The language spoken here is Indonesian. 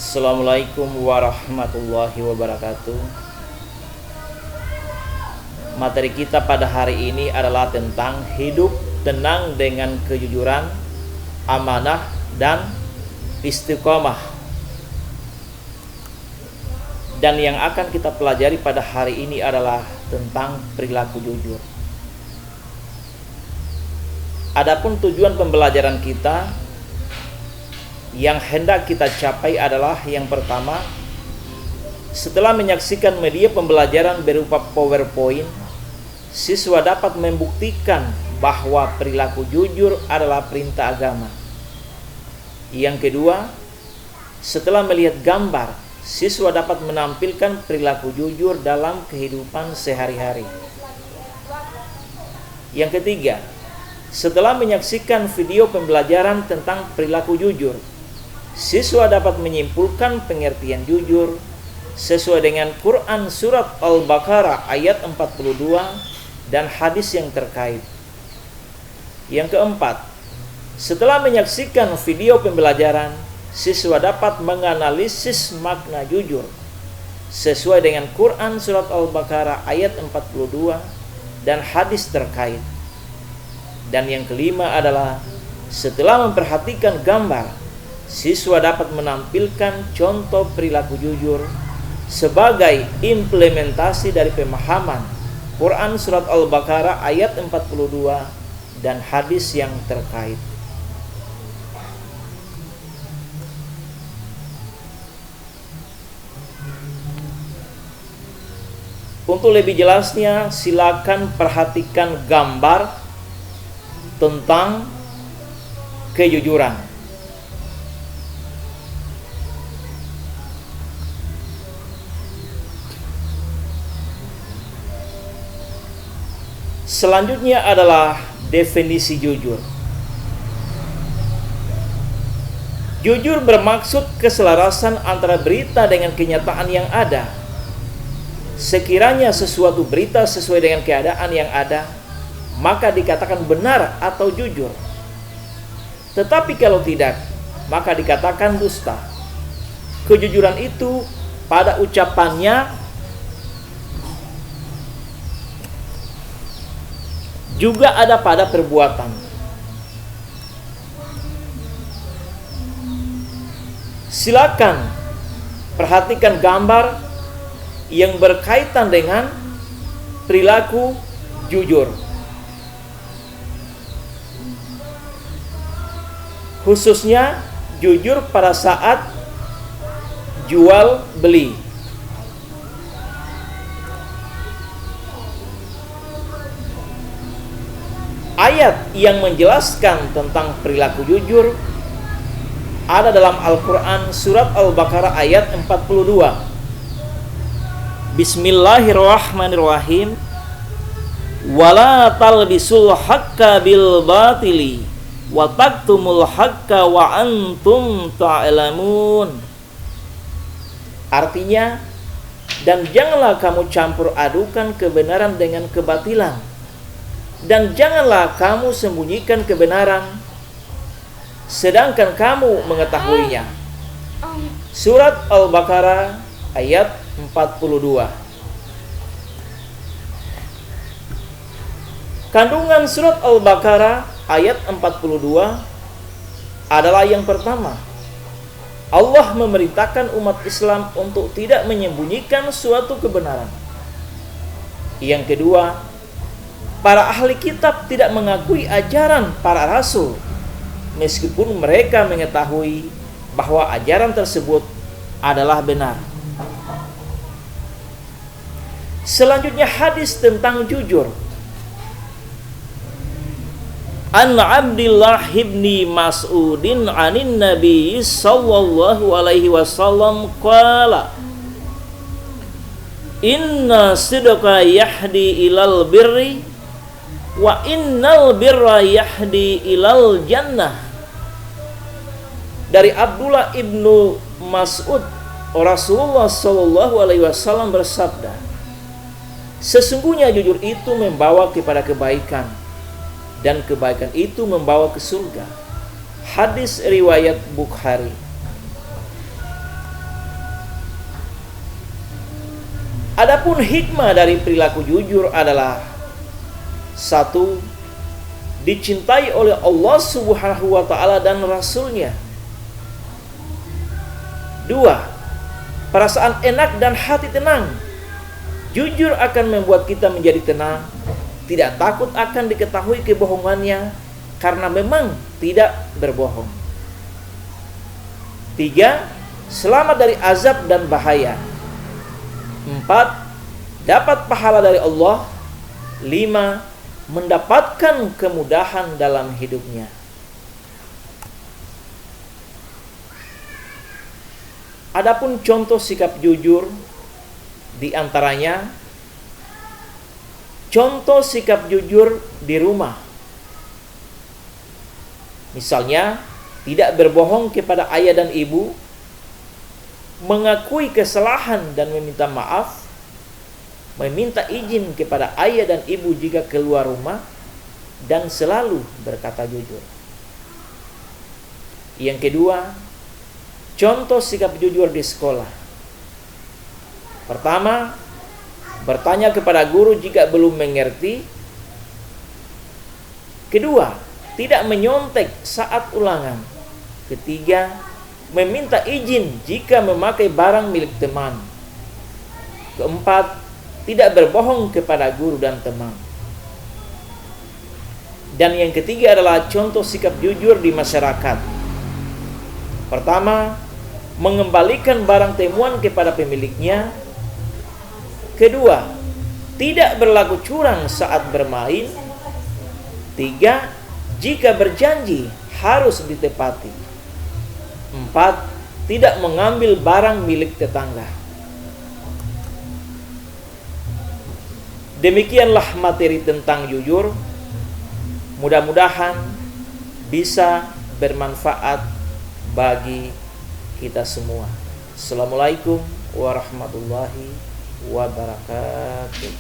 Assalamualaikum warahmatullahi wabarakatuh. Materi kita pada hari ini adalah tentang hidup tenang dengan kejujuran, amanah, dan istiqomah. Dan yang akan kita pelajari pada hari ini adalah tentang perilaku jujur. Adapun tujuan pembelajaran kita yang hendak kita capai adalah yang pertama, setelah menyaksikan media pembelajaran berupa PowerPoint, siswa dapat membuktikan bahwa perilaku jujur adalah perintah agama. Yang kedua, setelah melihat gambar, siswa dapat menampilkan perilaku jujur dalam kehidupan sehari-hari. Yang ketiga, setelah menyaksikan video pembelajaran tentang perilaku jujur, siswa dapat menyimpulkan pengertian jujur sesuai dengan Quran Surat Al-Baqarah ayat 42 dan hadis yang terkait. Yang keempat, setelah menyaksikan video pembelajaran, siswa dapat menganalisis makna jujur sesuai dengan Quran Surat Al-Baqarah ayat 42 dan hadis terkait. Dan yang kelima adalah setelah memperhatikan gambar, siswa dapat menampilkan contoh perilaku jujur sebagai implementasi dari pemahaman Quran Surat Al-Baqarah ayat 42 dan hadis yang terkait. Untuk lebih jelasnya, silakan perhatikan gambar tentang kejujuran. Selanjutnya adalah definisi jujur. Jujur bermaksud keselarasan antara berita dengan kenyataan yang ada. Sekiranya sesuatu berita sesuai dengan keadaan yang ada, maka dikatakan benar atau jujur. Tetapi kalau tidak, maka dikatakan dusta. Kejujuran itu pada ucapannya juga ada pada perbuatan. Silakan perhatikan gambar yang berkaitan dengan perilaku jujur. Khususnya jujur pada saat jual beli. Ayat yang menjelaskan tentang perilaku jujur ada dalam Al-Quran Surat Al-Baqarah ayat 42. Bismillahirrahmanirrahim. Wala talbisul haqqa bil batili wa taktumul haqqa wa antum ta'lamun. Artinya, dan janganlah kamu campur adukan kebenaran dengan kebatilan, dan janganlah kamu sembunyikan kebenaran sedangkan kamu mengetahuinya. Surat Al-Baqarah ayat 42. Kandungan surat Al-Baqarah ayat 42 adalah yang pertama, Allah memerintahkan umat Islam untuk tidak menyembunyikan suatu kebenaran. Yang kedua, para ahli kitab tidak mengakui ajaran para rasul meskipun mereka mengetahui bahwa ajaran tersebut adalah benar. Selanjutnya hadis tentang jujur. An Abdullah ibni Mas'udin anin Nabi sallallahu alaihi wasallam qala inna sidqa yahdi ilal birri wa innal birra yahdi ilal jannah. Dari Abdullah ibnu Mas'ud, Rasulullah sallallahu alaihi wasallam bersabda, sesungguhnya jujur itu membawa kepada kebaikan, dan kebaikan itu membawa ke surga. Hadis riwayat Bukhari. Adapun hikmah dari perilaku jujur adalah: satu, dicintai oleh Allah Subhanahu wa taala dan Rasul-Nya. Dua, perasaan enak dan hati tenang. Jujur akan membuat kita menjadi tenang, tidak takut akan diketahui kebohongannya karena memang tidak berbohong. Tiga, selamat dari azab dan bahaya. Empat, dapat pahala dari Allah. Lima, mendapatkan kemudahan dalam hidupnya. Adapun contoh sikap jujur, di antaranya contoh sikap jujur di rumah. Misalnya, tidak berbohong kepada ayah dan ibu, mengakui kesalahan dan meminta maaf, meminta izin kepada ayah dan ibu jika keluar rumah, dan selalu berkata jujur. Yang kedua, contoh sikap jujur di sekolah. Pertama, bertanya kepada guru jika belum mengerti. Kedua, tidak menyontek saat ulangan. Ketiga, meminta izin jika memakai barang milik teman. Keempat, tidak berbohong kepada guru dan teman. Dan yang ketiga adalah contoh sikap jujur di masyarakat. Pertama, mengembalikan barang temuan kepada pemiliknya. Kedua, tidak berlaku curang saat bermain. Tiga, jika berjanji harus ditepati. Empat, tidak mengambil barang milik tetangga. Demikianlah materi tentang jujur. Mudah-mudahan bisa bermanfaat bagi kita semua. Assalamualaikum warahmatullahi wabarakatuh.